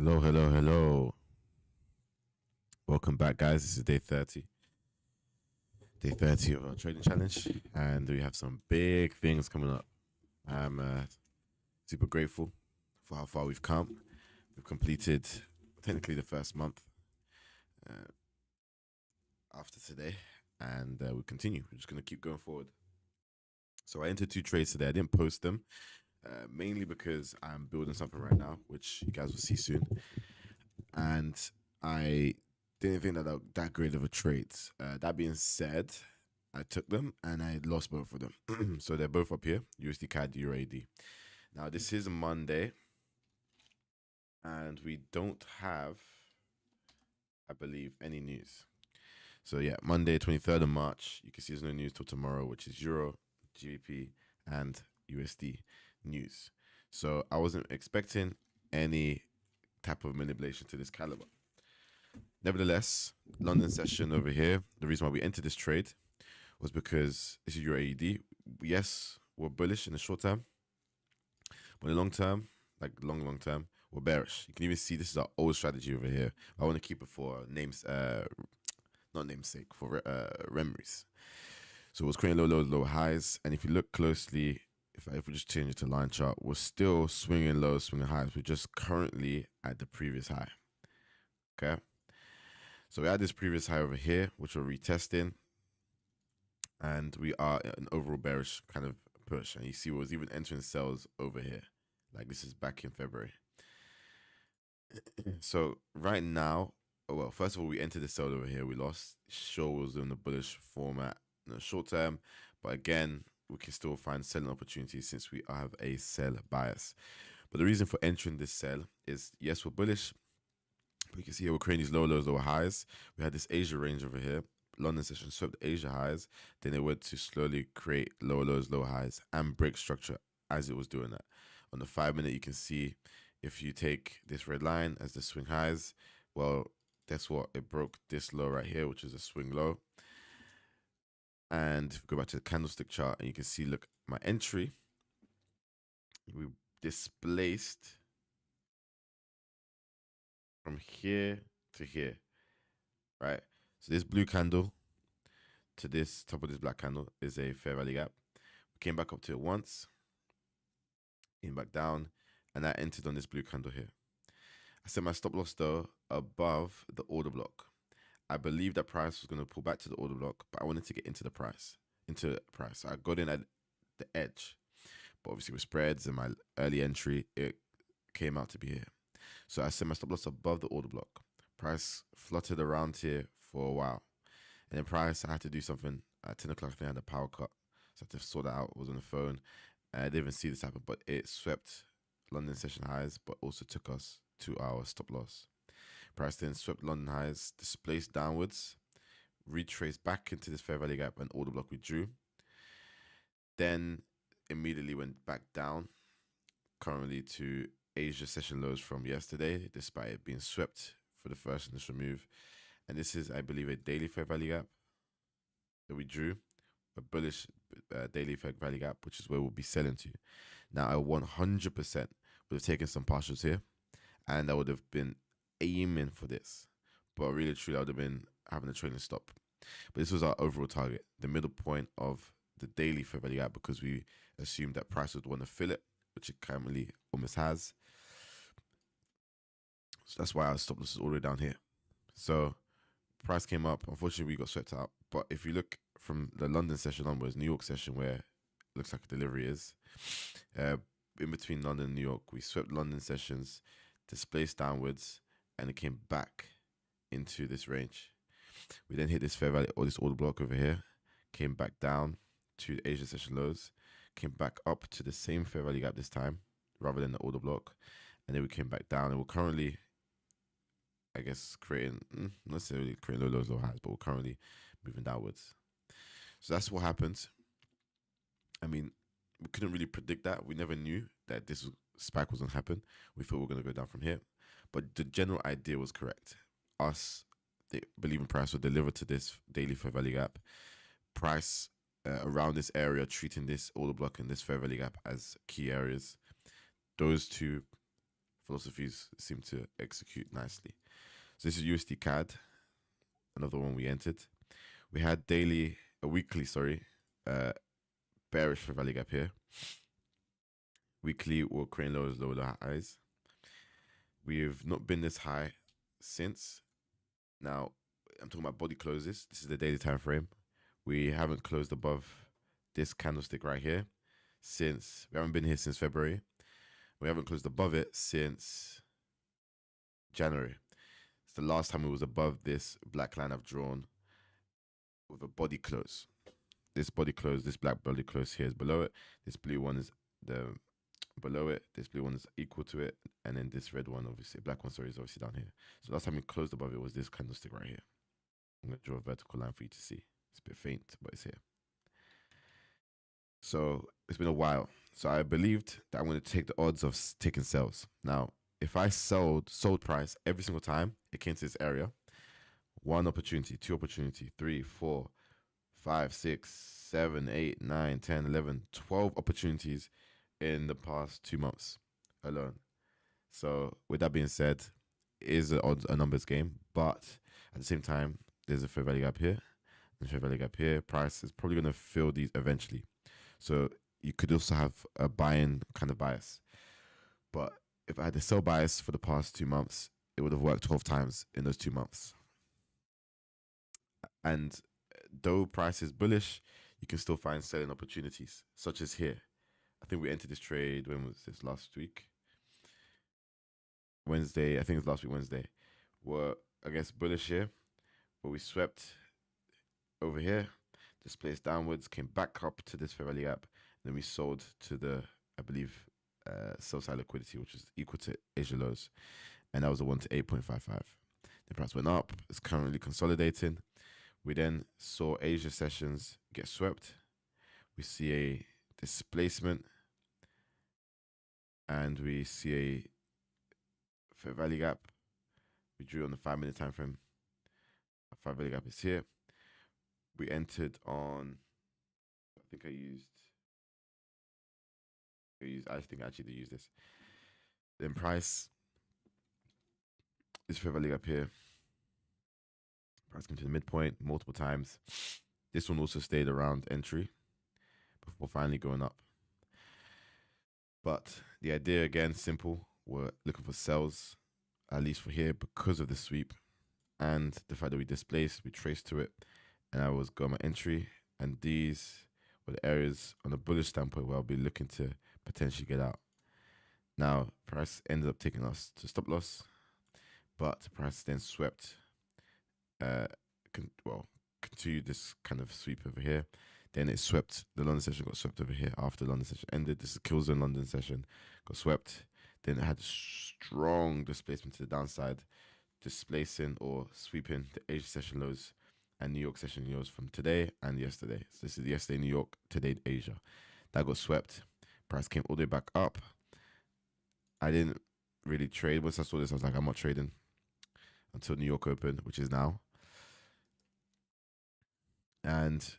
Hello, hello, hello. Welcome back, guys. This is day 30. Day 30 of our trading challenge. And we have some big things coming up. I'm super grateful for how far we've come. We've completed technically the first month uh, after today. And we continue. We're just going to keep going forward. So I entered 2 trades today. I didn't post them, mainly because I'm building something right now, which you guys will see soon. And I didn't think that great of a trade. That being said, I took them and I lost both of them. So they're both up here, USD CAD, UAD. Now this is Monday, and we don't have, I believe, any news. So yeah, Monday, 23rd of March, you can see there's no news till tomorrow, which is Euro, GBP, and USD news. So I wasn't expecting any type of manipulation to this caliber. Nevertheless, London session over here, the reason why we entered this trade was because this is your AED. Yes, we're bullish in the short term, but in the long term, like long term, we're bearish. You can even see this is our old strategy over here. I want to keep it for names, not namesake, for memories. So it was creating low lows, low highs, and if you look closely, if we just change it to line chart, we're still swinging lows, swinging highs. We're just currently at the previous high. Okay. So we had this previous high over here, which we're retesting, and we are an overall bearish kind of push. And you see, we was even entering sells over here, like this is back in February. So right now, well, first of all, we entered the sell over here. We lost. Sure, was in the bullish format in the short term, but again, we can still find selling opportunities since we have a sell bias. But the reason for entering this sell is, yes, we're bullish. We can see here we're creating these low lows, lower highs. We had this Asia range over here. London session swept Asia highs. Then it went to slowly create lower lows, lower highs, and break structure as it was doing that. On the 5-minute, you can see if you take this red line as the swing highs, well, guess what? It broke this low right here, which is a swing low. And if we go back to the candlestick chart, and you can see, look, my entry, we displaced from here to here, right? So this blue candle to this top of this black candle is a fair value gap. We came back up to it once, came back down, and I entered on this blue candle here. I set my stop loss though above the order block. I believe that price was going to pull back to the order block, but I wanted to get into the price. So I got in at the edge, but obviously with spreads and my early entry, it came out to be here. So I set my stop loss above the order block. Price fluttered around here for a while. And then price, I had to do something at 10 o'clock. I think I had a power cut. So I had to sort that out. I was on the phone. And I didn't even see this happen, but it swept London session highs, but also took us to our stop loss. Price then swept London highs, displaced downwards, retraced back into this fair value gap and order block withdrew. Then immediately went back down, currently to Asia session lows from yesterday, despite it being swept for the first initial move. And this is, I believe, a daily fair value gap that we drew, a bullish daily fair value gap, which is where we'll be selling to. Now, I 100% would have taken some partials here, and I would have been aiming for this. But really, truly, I would have been having a trailing stop. But this was our overall target, the middle point of the daily fair value gap, because we assumed that price would want to fill it, which it currently almost has. So that's why our stop loss is all the way down here. So price came up. Unfortunately, we got swept out. But if you look from the London session onwards, New York session, where it looks like a delivery is, in between London and New York, we swept London sessions, displaced downwards, and it came back into this range. We then hit this fair value or this order block over here, came back down to the Asia session lows, came back up to the same fair value gap this time, rather than the order block, and then we came back down, and we're currently, I guess, creating, not necessarily creating low lows, low highs, but we're currently moving downwards. So that's what happened. I mean, we couldn't really predict that. We never knew that this spike was going to happen. We thought we were going to go down from here. But the general idea was correct. Us believing price would deliver to this daily fair value gap. Price around this area, treating this order block and this fair value gap as key areas. Those two philosophies seem to execute nicely. So this is USD CAD, another one we entered. We had weekly, bearish for value gap here. Weekly, we're creating lows, lower highs. We've not been this high since. Now, I'm talking about body closes. This is the daily time frame. We haven't closed above this candlestick right here since, we haven't been here since February. We haven't closed above it since January. It's the last time it was above this black line I've drawn with a body close. This body close, this black body close here is below it. This blue one is below it. This blue one is equal to it. And then this red one, obviously, black one, sorry, is obviously down here. So last time we closed above it was this candlestick right here. I'm going to draw a vertical line for you to see. It's a bit faint, but it's here. So it's been a while. So I believed that I'm going to take the odds of taking sales. Now, if I sold price every single time it came to this area, 1 opportunity, 2 opportunity, 3, 4, 5, 6, 7, 8, 9, 10, 11, 12 opportunities in the past 2 months alone. So with that being said, it is a numbers game, but at the same time, there's a fair value gap here, and a fair value gap here. Price is probably going to fill these eventually. So you could also have a buying kind of bias. But if I had a sell bias for the past 2 months, it would have worked 12 times in those 2 months. And though price is bullish, you can still find selling opportunities, such as here. I think we entered this trade, when was this, last week? Wednesday, I think it's last week, Wednesday. We're, I guess, bullish here, but we swept over here, displaced downwards, came back up to this fair value gap, and then we sold to the, I believe, sell side liquidity, which is equal to Asia lows, and that was the one to 8.55. The price went up. It's currently consolidating. We then saw Asia sessions get swept. We see a displacement, and we see a fair value gap. We drew on the 5-minute time frame. A fair value gap is here. We entered on, I think I think I actually did use this. Then price is fair value gap here. Price came to the midpoint multiple times. This one also stayed around entry before finally going up. But the idea, again, simple. We're looking for sells, at least for here, because of the sweep and the fact that we displaced, we traced to it, and I was got my entry. And these were the areas on a bullish standpoint where I'll be looking to potentially get out. Now, price ended up taking us to stop loss, but price then swept, continued this kind of sweep over here. Then it swept, the London session got swept over here after the London session ended. This is Kill Zone London session, got swept. Then it had a strong displacement to the downside, displacing or sweeping the Asia session lows and New York session lows from today and yesterday. So this is yesterday New York, today Asia. That got swept. Price came all the way back up. I didn't really trade. Once I saw this, I was like, I'm not trading until New York open, which is now. And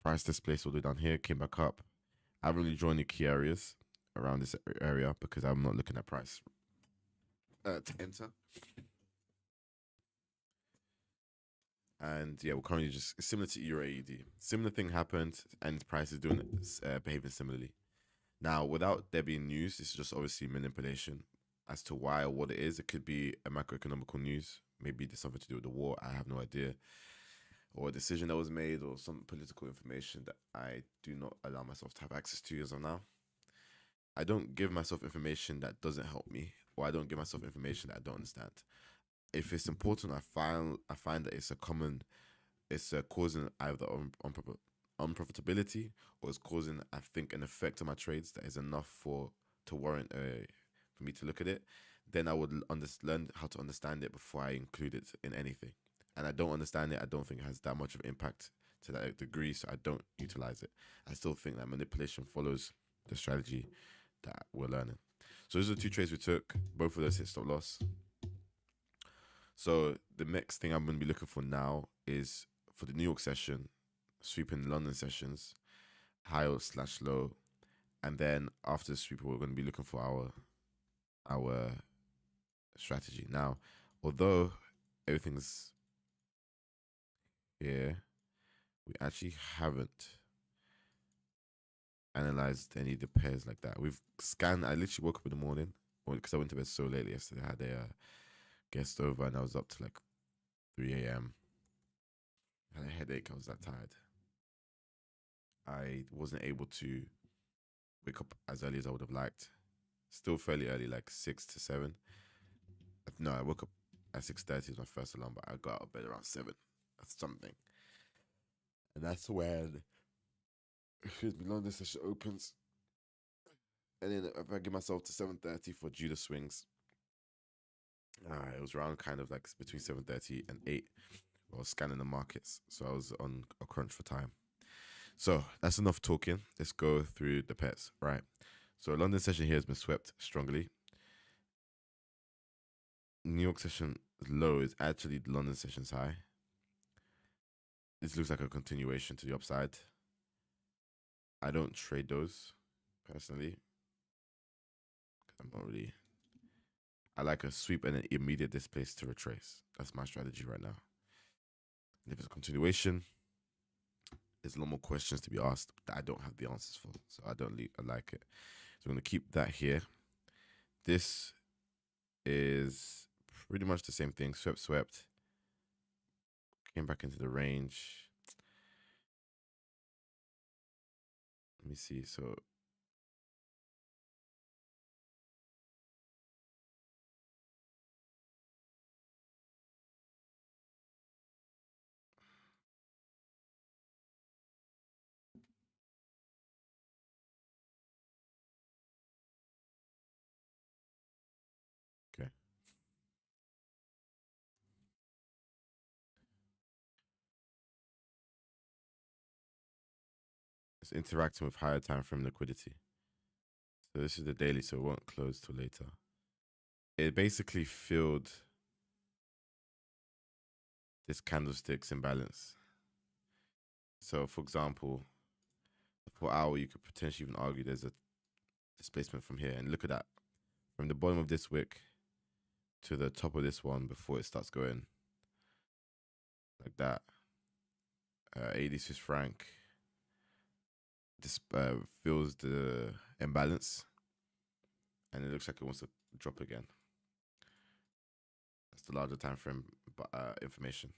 price displaced all the way down here, came back up. I haven't really drawn the key areas around this area because I'm not looking at price to enter. And yeah, we're currently just similar to Euro AED. Similar thing happened, and price is doing behaving similarly. Now, without there being news, this is just obviously manipulation as to why or what it is. It could be a macroeconomical news. Maybe there's something to do with the war. I have no idea. Or a decision that was made, or some political information that I do not allow myself to have access to as of now. I don't give myself information that doesn't help me, or I don't give myself information that I don't understand. If it's important, I find that it's causing either unprofitability, or it's causing, I think, an effect on my trades that is enough to warrant for me to look at it. Then I would learn how to understand it before I include it in anything. And I don't understand it. I don't think it has that much of an impact to that degree, so I don't utilize it. I still think that manipulation follows the strategy that we're learning. So those are the 2 trades we took. Both of those hit stop loss. So the next thing I'm going to be looking for now is for the New York session, sweeping London sessions, high/low, And then after the sweep, we're going to be looking for our strategy. Now, although everything's here, we actually haven't analyzed any of the pairs like that. We've scanned. I literally woke up in the morning because I went to bed so late yesterday. I had a guest over and I was up to like 3 a.m. I had a headache. I was that tired. I wasn't able to wake up as early as I would have liked. Still fairly early, like 6 to 7. No, I woke up at 6:30 was my first alarm, but I got out of bed around 7 or something. And that's when, excuse me, London session opens. And then if I give myself to 7:30 for Judah swings, it was around kind of like between 7:30 and 8. I was scanning the markets, so I was on a crunch for time. So that's enough talking. Let's go through the pairs, right? So London session here has been swept strongly. New York session low is actually the London session's high. This looks like a continuation to the upside. I don't trade those personally. I'm not really. I like a sweep and an immediate displace to retrace. That's my strategy right now. And if it's a continuation, there's a lot more questions to be asked that I don't have the answers for. So I like it. So I'm going to keep that here. This is pretty much the same thing. Swept. Came back into the range. Let me see. So okay. It's interacting with higher time frame liquidity. So this is the daily, so it won't close till later. It basically filled this candlestick's imbalance. So for example, the 4 hour, you could potentially even argue there's a displacement from here. And look at that. From the bottom of this wick to the top of this one before it starts going like that. 80 Swiss franc. This fills the imbalance. And it looks like it wants to drop again. That's the larger time frame information.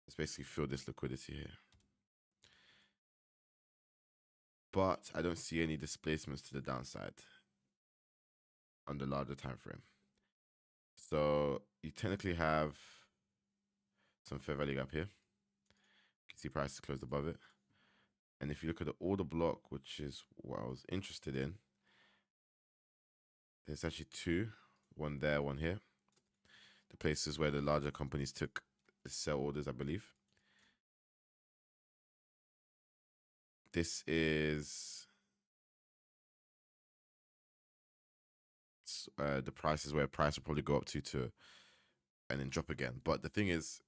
It's basically filled this liquidity here. But I don't see any displacements to the downside on the larger time frame. So you technically have some fair value gap here. You can see prices closed above it. And if you look at the order block, which is what I was interested in, there's actually two, one there, one here. The places where the larger companies took the sell orders, I believe. This is the prices where price will probably go up to and then drop again. But the thing is,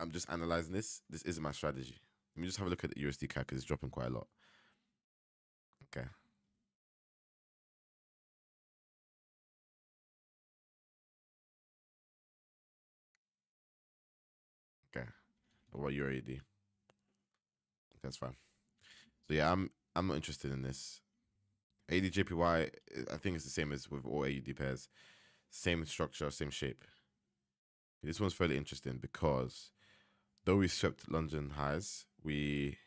I'm just analyzing this. This isn't my strategy. Let me just have a look at the USD CAD because it's dropping quite a lot. Okay. Okay. What UAD? That's fine. So yeah, I'm not interested in this. ADJPY, I think it's the same as with all AUD pairs. Same structure, same shape. This one's fairly interesting because though we swept London highs, we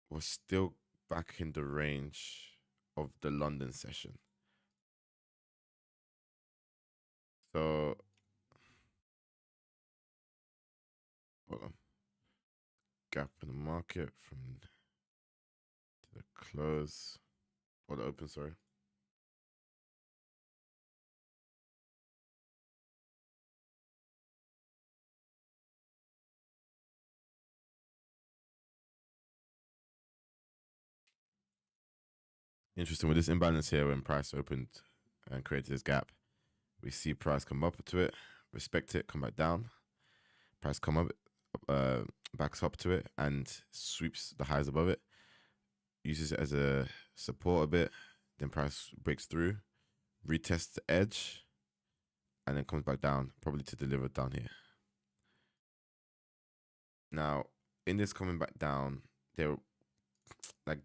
were still back in the range of the London session. So, hold on. Gap in the market from the close or the open, sorry. Interesting with this imbalance here when price opened and created this gap. We see price come up to it, respect it, come back down. Price come up, backs up to it and sweeps the highs above it, uses it as a support a bit, then price breaks through, retests the edge, and then comes back down, probably to deliver down here. Now, in this coming back down, there, like,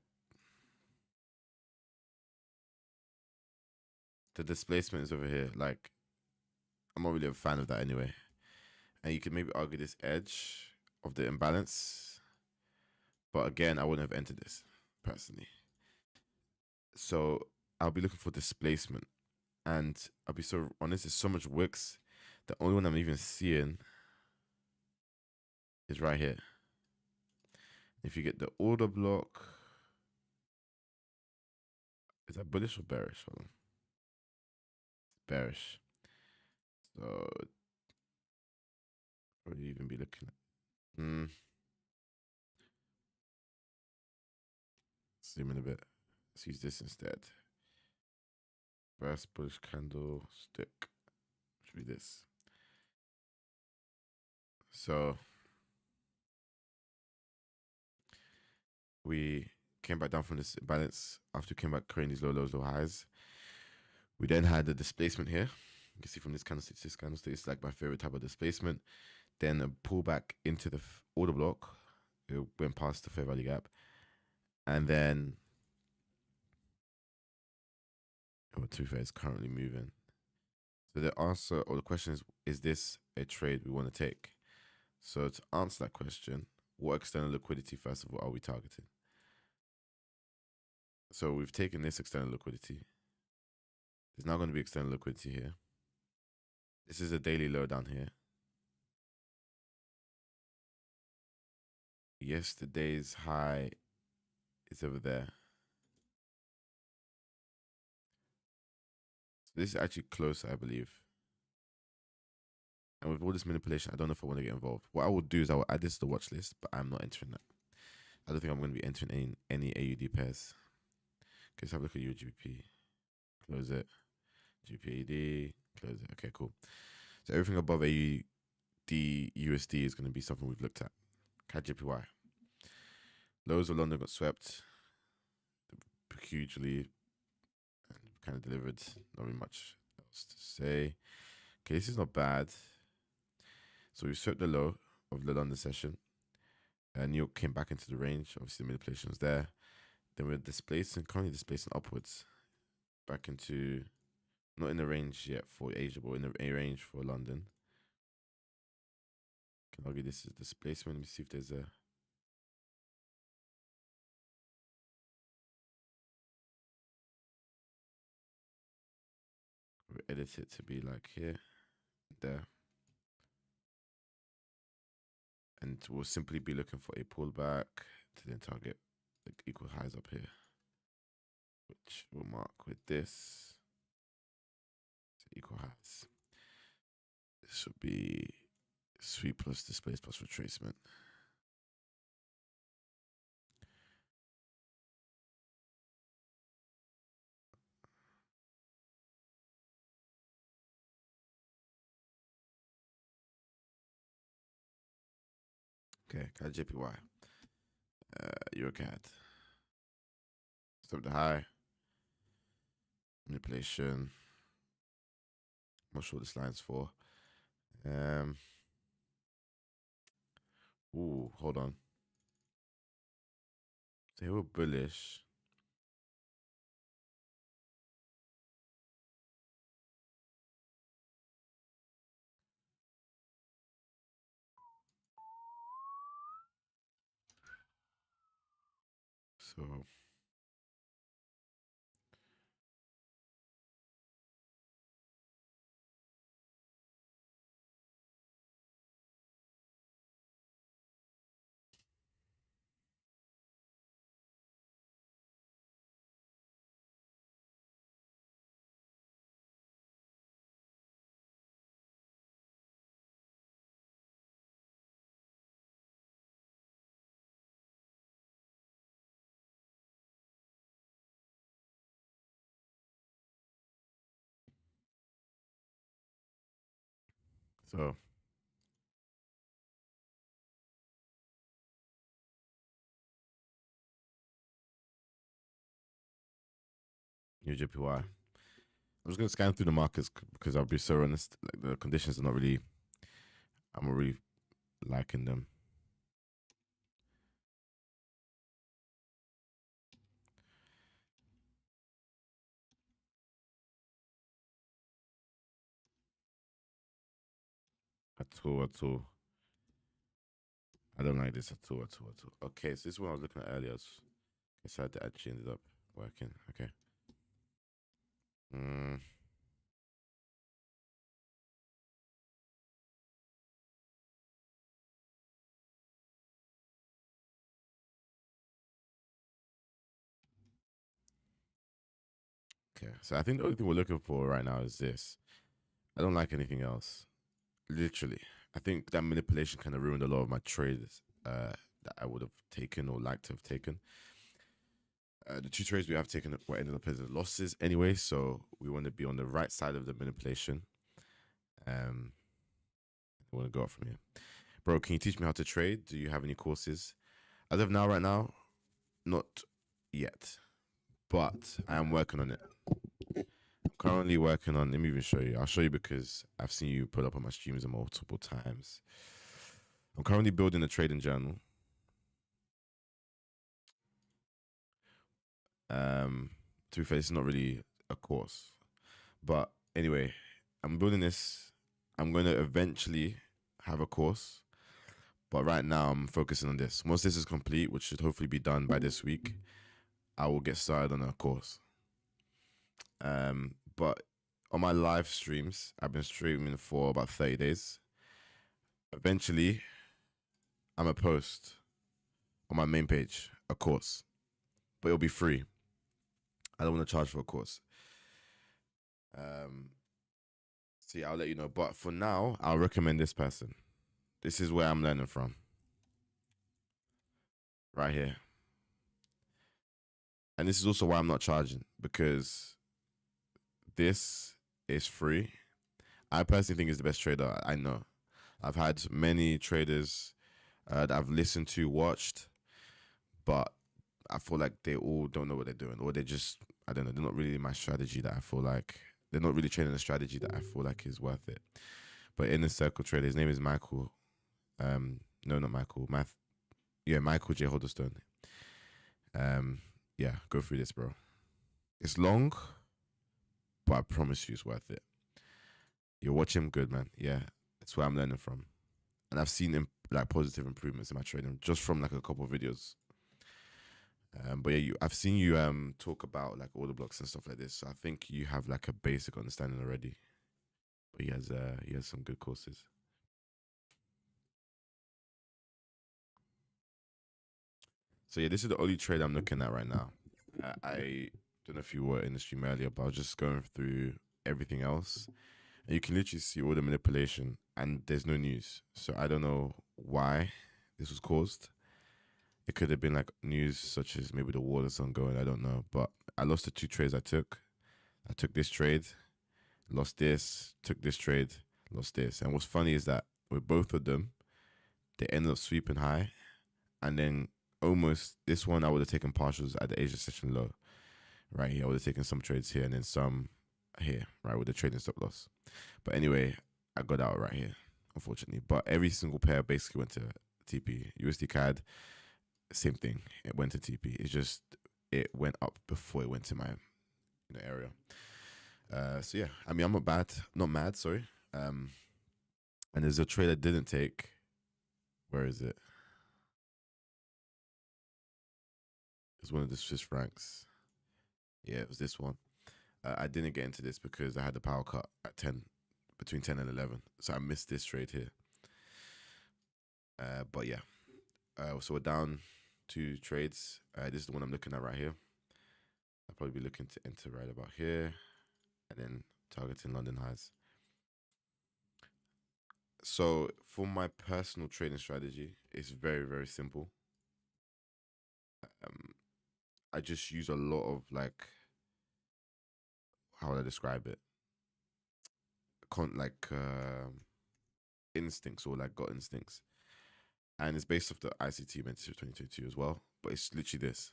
the displacement is over here. Like, I'm not really a fan of that anyway. And you could maybe argue this edge of the imbalance, but again, I wouldn't have entered this personally. So I'll be looking for displacement, and I'll be so honest. There's so much wicks. The only one I'm even seeing is right here. If you get the order block, is that bullish or bearish? Hold on. Bearish. So what would you even be looking at? Zoom in a bit. Let's use this instead. First bullish candle stick. Should be this. So we came back down from this imbalance after we came back creating these low lows, low highs. We then had the displacement here. You can see from this candlestick to this candlestick, it's like my favorite type of displacement. Then a pullback into the order block. It went past the fair value gap. And then, to be fair, it's currently moving. So the answer or the question is this a trade we want to take? So to answer that question, what external liquidity, first of all, are we targeting? So we've taken this external liquidity. There's now going to be external liquidity here. This is a daily low down here. Yesterday's high is over there. So this is actually closer, I believe. And with all this manipulation, I don't know if I want to get involved. What I will do is I will add this to the watch list, but I'm not entering that. I don't think I'm going to be entering any AUD pairs. Okay, let's have a look at UGBP. Close it. GPAD. Close it. Okay, cool. So everything above AUD USD is going to be something we've looked at. CAD JPY. Lows of London got swept hugely and kind of delivered. Not really much else to say. Okay, this is not bad. So we swept the low of the London session. New York came back into the range. Obviously, the manipulation was there. Then we're displacing, currently displacing upwards. Back into, not in the range yet for Asia, but in the range for London. Can argue this is displacement. Let me see if there's a. We'll edit it to be like here, there. And we'll simply be looking for a pullback to then target the equal highs up here, which we'll mark with this. Equal highs. This will be sweep plus displace plus retracement. Okay, CAD JPY. EuroCAD. Stop the high. Manipulation. I'm not sure what this line's for. Ooh, hold on. They were bullish. So so New JPY. I'm just gonna scan through the markets because I'll be so honest. Like the conditions are not really. I'm not really liking them. At all, at all. I don't like this at all, at all, at all. Okay, so this is what I was looking at earlier. So that actually ended up working. Okay. Mm, okay. So I think the only thing we're looking for right now is this. I don't like anything else. Literally. I think that manipulation kind of ruined a lot of my trades that I would have taken or liked to have taken. The two trades we have taken were ended up as losses anyway, so we want to be on the right side of the manipulation. I want to go up from here. Bro, can you teach me how to trade? Do you have any courses? As of now, right now, not yet, but I am working on it. I'm currently working on. Let me even show you. I'll show you because I've seen you put up on my streams multiple times. I'm currently building a trading journal. To be fair, it's not really a course, but anyway, I'm building this. I'm going to eventually have a course, but right now I'm focusing on this. Once this is complete, which should hopefully be done by this week, I will get started on a course. But on my live streams, I've been streaming for about 30 days. Eventually, I'm gonna post on my main page a course, but it'll be free. I don't want to charge for a course. See, I'll let you know. But for now, I'll recommend this person. This is where I'm learning from. Right here. And this is also why I'm not charging, because this is free. I personally think he's the best trader I know. I've had many traders that I've listened to, watched, but I feel like they all don't know what they're doing, or they just, I don't know, they're not really my strategy that I feel like, they're not really trading a strategy that I feel like is worth it. But in the circle trader, his name is Michael. No, not Michael. Michael J. Huddlestone. Yeah, go through this, bro. It's long, but I promise you it's worth it. You watch him good, man. Yeah, that's where I'm learning from. And I've seen like positive improvements in my trading just from like a couple of videos. But yeah, I've seen you talk about like order blocks and stuff like this. So I think you have like a basic understanding already. But he has some good courses. So yeah, this is the only trade I'm looking at right now. I don't know if you were in the stream earlier, but I was just going through everything else. And you can literally see all the manipulation and there's no news. So I don't know why this was caused. It could have been like news such as maybe the war that's ongoing. I don't know. But I lost the two trades I took. I took this trade, lost this, took this trade, lost this. And what's funny is that with both of them, they ended up sweeping high. And then almost this one, I would have taken partials at the Asia session low. Right here, I would have taken some trades here and then some here, right, with the trading stop loss. But anyway, I got out right here, unfortunately. But every single pair basically went to TP. USD CAD, same thing. It went to TP. It's just it went up before it went to my area. So yeah, I mean, I'm not mad, sorry. And there's a trade I didn't take. Where is it? It's one of the Swiss francs. Yeah, it was this one. I didn't get into this because I had the power cut at 10, between 10 and 11. So I missed this trade here. But yeah, so we're down two trades. This is the one I'm looking at right here. I'll probably be looking to enter right about here and then targeting London highs. So for my personal trading strategy, it's very, very simple. I just use a lot of like, how would I describe it? Instincts or like gut instincts. And it's based off the ICT Mentorship 2022 as well. But it's literally this.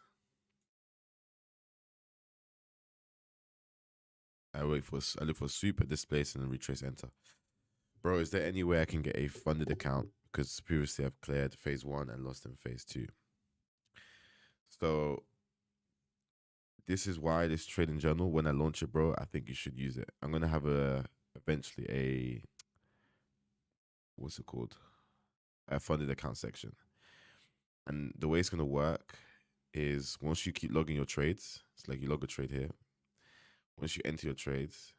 I look for sweep at this place and then retrace enter. Bro, is there any way I can get a funded account? Because previously I've cleared phase 1 and lost in phase 2. So this is why this trading journal, when I launch it, bro, I think you should use it. I'm gonna have eventually a what's it called? A funded account section. And the way it's gonna work is once you keep logging your trades, it's like you log a trade here. Once you enter your trades,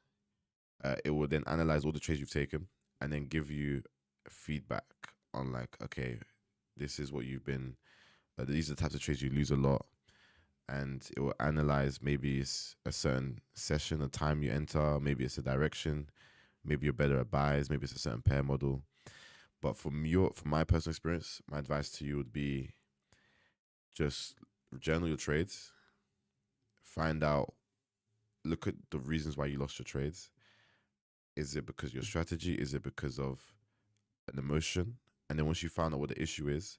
it will then analyze all the trades you've taken and then give you feedback on like, okay, this is what you've been. These are the types of trades you lose a lot, and it will analyze maybe it's a certain session, a time you enter, maybe it's a direction, maybe you're better at buys, maybe it's a certain pair model. But from my personal experience, my advice to you would be just journal your trades, find out, look at the reasons why you lost your trades. Is it because of your strategy? Is it because of an emotion? And then once you find out what the issue is,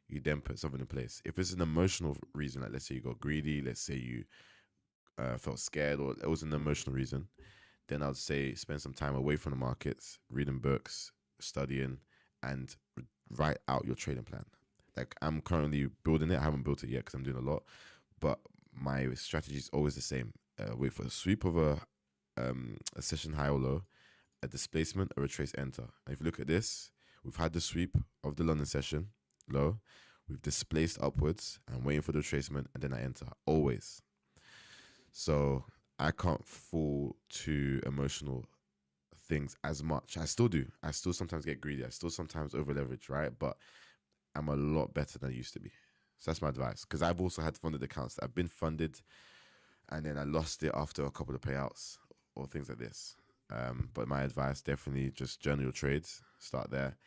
you then put something in place. If it's an emotional reason, like let's say you got greedy, let's say you felt scared, or it was an emotional reason, then I'd say spend some time away from the markets, reading books, studying, and write out your trading plan. Like I'm currently building it. I haven't built it yet because I'm doing a lot, but my strategy is always the same. Wait for a sweep of a session high or low, a displacement, a retrace enter. And if you look at this, we've had the sweep of the London session low, we've displaced upwards and waiting for the retracement, and then I enter always. So I can't fall to emotional things as much. I still do. I still sometimes get greedy. I still sometimes over leverage, right? But I'm a lot better than I used to be. So that's my advice. Because I've also had funded accounts that have been funded and then I lost it after a couple of payouts or things like this. But my advice, definitely just journal your trades. Start there.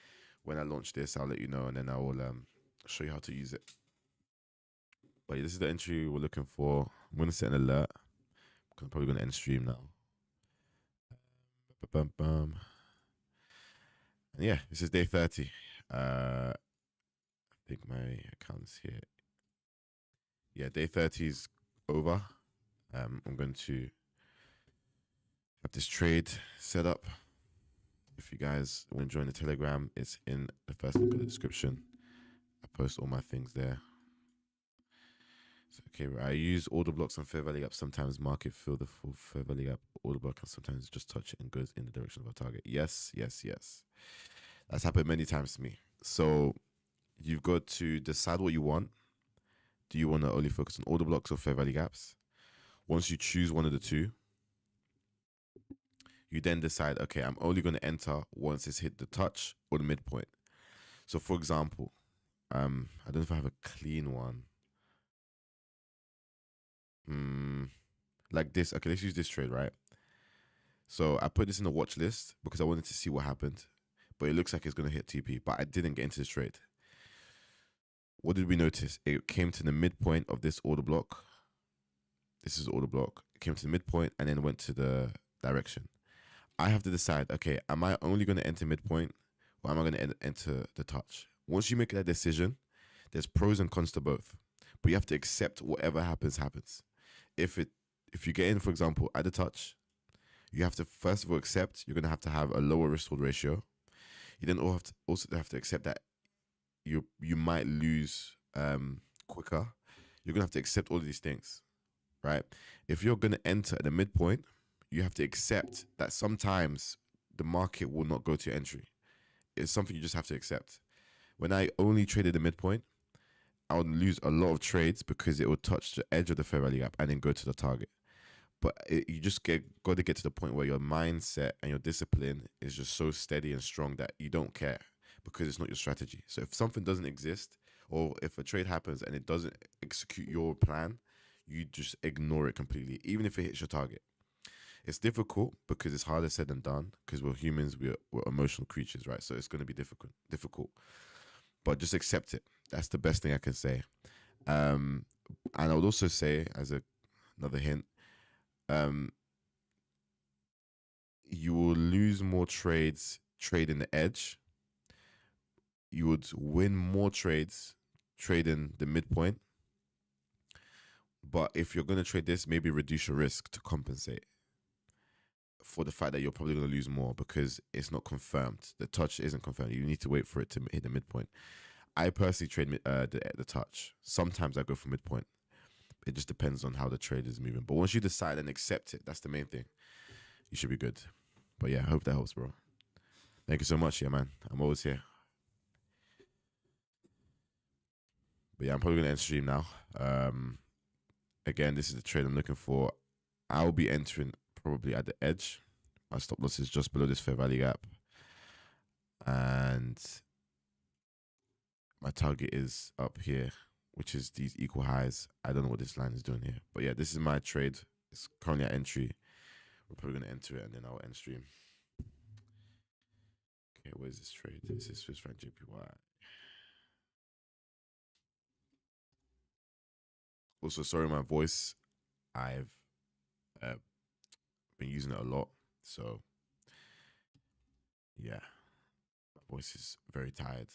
When I launch this, I'll let you know, and then I will show you how to use it. But yeah, this is the entry we're looking for. I'm going to set an alert. I'm probably going to end stream now. And yeah, this is day 30. I think my account's here. Yeah, day 30 is over. I'm going to have this trade set up. If you guys want to join the Telegram, it's in the first link in the description. I post all my things there. So, okay, I use order blocks on fair value gap. Sometimes market fill the full fair value gap order block, and sometimes just touch it and goes in the direction of our target. Yes, yes, yes. That's happened many times to me. So you've got to decide what you want. Do you want to only focus on order blocks or fair value gaps? Once you choose one of the two, you then decide, okay, I'm only going to enter once it's hit the touch or the midpoint. So for example, I don't know if I have a clean one. Like this. Okay, let's use this trade, right? So I put this in the watch list because I wanted to see what happened, but it looks like it's going to hit TP, but I didn't get into this trade. What did we notice? It came to the midpoint of this order block. This is order block. It came to the midpoint and then went to the direction. I have to decide, okay, am I only going to enter midpoint or am I going to enter the touch? Once you make that decision, there's pros and cons to both, but you have to accept whatever happens. If you get in, for example, at the touch, you have to first of all accept you're going to have a lower risk reward ratio. You then also have to accept that you might lose quicker. You're going to have to accept all of these things, right? If you're going to enter at the midpoint, you have to accept that sometimes the market will not go to your entry. It's something you just have to accept. When I only traded the midpoint, I would lose a lot of trades because it would touch the edge of the fair value gap and then go to the target. But you just got to get to the point where your mindset and your discipline is just so steady and strong that you don't care because it's not your strategy. So if something doesn't exist or if a trade happens and it doesn't execute your plan, you just ignore it completely, even if it hits your target. It's difficult because it's harder said than done because we're humans, we're emotional creatures, right? So it's going to be difficult. But just accept it. That's the best thing I can say. And I would also say, as another hint, you will lose more trades trading the edge. You would win more trades trading the midpoint. But if you're going to trade this, maybe reduce your risk to compensate. for the fact that you're probably going to lose more because it's not confirmed. The touch isn't confirmed. You need to wait for it to hit the midpoint. I personally trade the touch. Sometimes I go for midpoint. It just depends on how the trade is moving. But once you decide and accept it, that's the main thing. You should be good. But yeah, I hope that helps, bro. Thank you so much. Yeah, man. I'm always here. But yeah, I'm probably going to end stream now. Again, this is the trade I'm looking for. I'll be entering probably at the edge. My stop loss is just below this fair value gap. And my target is up here, which is these equal highs. I don't know what this line is doing here. But yeah, this is my trade. It's currently at entry. We're probably going to enter it and then I'll end stream. Okay, where's this trade? This is Swiss franc JPY. Also, sorry, my voice. I've been using it a lot. So, yeah, my voice is very tired.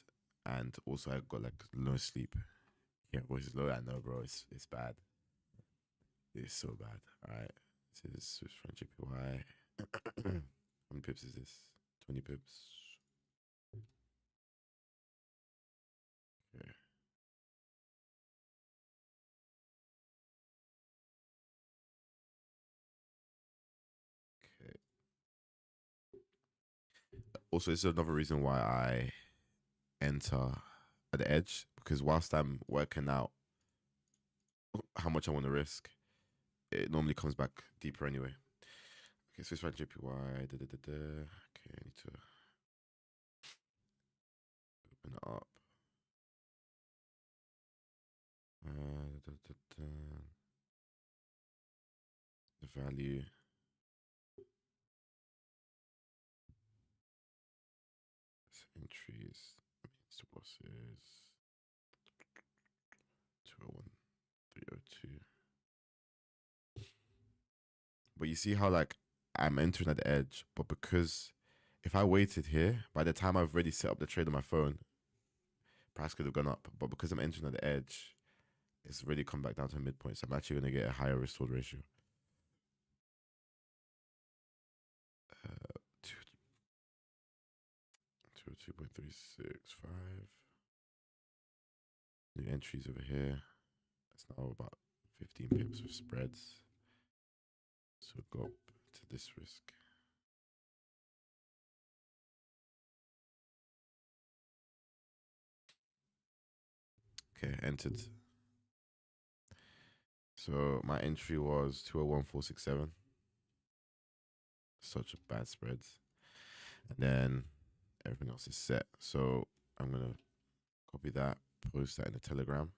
And also, I got like no sleep. Yeah, voice is low. I know, bro. It's bad. It's so bad. All right. This is Swiss franc JPY. How many pips is this? 20 pips. Okay. Okay. Also, this is another reason why I enter at the edge, because whilst I'm working out how much I want to risk, it normally comes back deeper anyway. Okay, Swiss franc JPY. Okay, I need to open it up. The value. Entries. Stop losses. 201, 302. But you see how like I'm entering at the edge, but because if I waited here, by the time I've already set up the trade on my phone, price could have gone up. But because I'm entering at the edge, it's already come back down to a midpoint. So I'm actually going to get a higher risk reward ratio. 202.365. New entries over here. That's now about 15 pips with spreads. So go up to this risk. Okay, entered. So my entry was 201.467. Such a bad spreads. And then everything else is set. So I'm going to copy that, post that in the Telegram.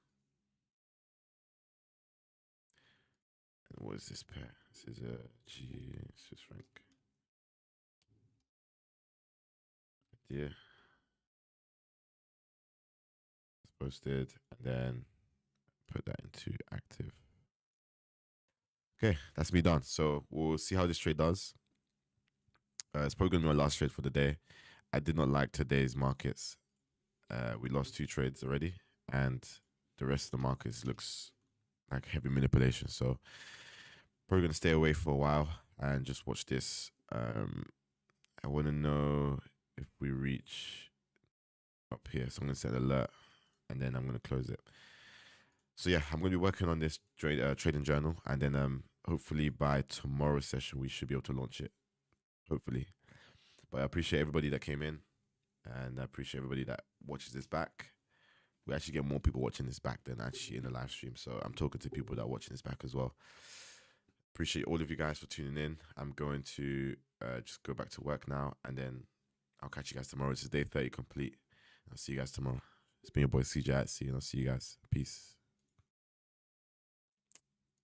And what is this pair? This is a G Swiss franc. Yeah. It's posted and then put that into active. Okay, that's me done. So we'll see how this trade does. It's probably going to be my last trade for the day. I did not like today's markets. We lost 2 trades already, and the rest of the markets looks like heavy manipulation. So probably going to stay away for a while and just watch this. I want to know if we reach up here. So I'm going to set an alert, and then I'm going to close it. So yeah, I'm going to be working on this trading journal, and then hopefully by tomorrow's session we should be able to launch it. Hopefully. But I appreciate everybody that came in, and I appreciate everybody that watches this back. We actually get more people watching this back than actually in the live stream. So I'm talking to people that are watching this back as well. Appreciate all of you guys for tuning in. I'm going to just go back to work now, and then I'll catch you guys tomorrow. This is day 30 complete. I'll see you guys tomorrow. It's been your boy CJ. See you, and I'll see you guys. Peace.